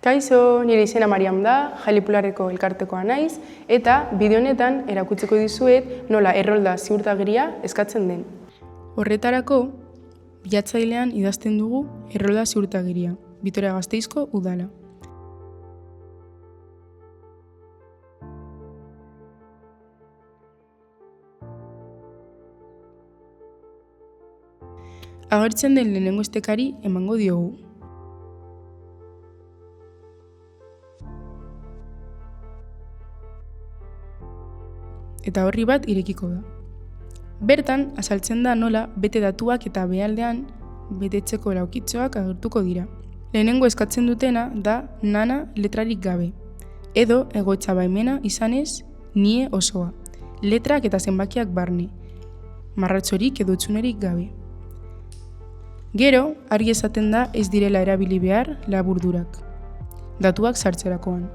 Kaixo, nire izena Mariam da, Jalipularreko elkartekoa naiz, eta bideo honetan erakutsiko dizuet nola errolda ziurtagiria eskatzen den. Horretarako, bilatzailean idazten dugu errolda ziurtagiria, Vitoria-Gasteizko udala. Agertzen den lehenengo estekari emango diogu. Eta horri bat irekiko da. Bertan, azaltzen da nola bete datuak eta behaldean betetzeko laukitxoak agertuko dira. Lehenengo eskatzen dutena da nana letrarik gabe, edo egoitza baimena izanez nie osoa, letrak eta zenbakiak barne, marratxorik edo utzunerik gabe. Gero, argi esaten da ez direla erabili behar laburdurak, datuak sartzerakoan.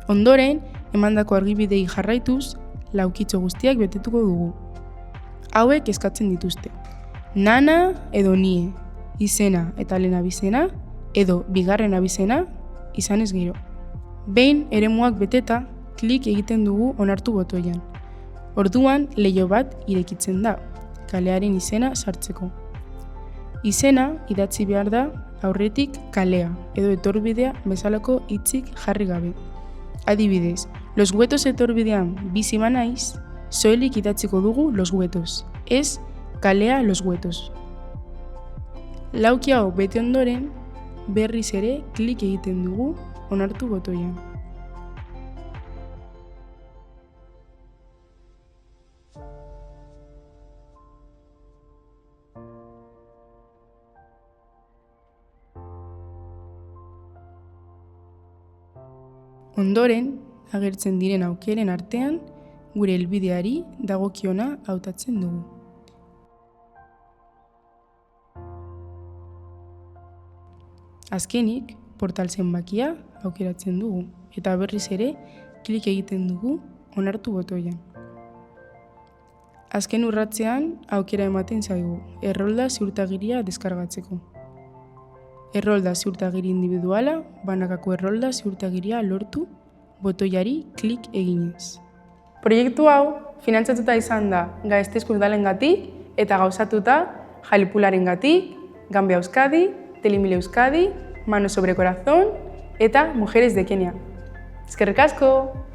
Ondoren, emandako argibidei jarraituz, laukitxo guztiak betetuko dugu. Hauek eskatzen dituzte. Nana edo nie, izena eta lehen abizena, edo bigarren abizena, izanez gero. Behin eremuak beteta, klik egiten dugu onartu botoian. Orduan, leiho bat irekitzen da, kalearen izena sartzeko. Izena idatzi behar da aurretik kalea, edo etorbidea bezalako hitzik jarri gabe. Adibidez, los huetos etorbidean bizi banaiz, soilik idatziko dugu los huetos, ez kalea los huetos. Lauki hau bete ondoren, berriz ere klik egiten dugu onartu botoian. Ondoren, agertzen diren aukeren artean, gure helbideari dagokiona hautatzen dugu. Azkenik, portal zenbakia aukeratzen dugu, eta berriz ere klik egiten dugu onartu botoian. Azken urratzean aukera ematen zaigu, errolda ziurtagiria deskargatzeko. Errolda ziurtagiri individuala, banakako errolda ziurtagiria lortu, botoiari klik eginez. Proiektu hau finantzatuta izan da Gasteizko udalengatik eta gauzatuta Jalipularengatik, Gambia Euskadi, Telimil Euskadi, Manos sobre Corazón eta Mujeres de Kenia. Eskerrik asko!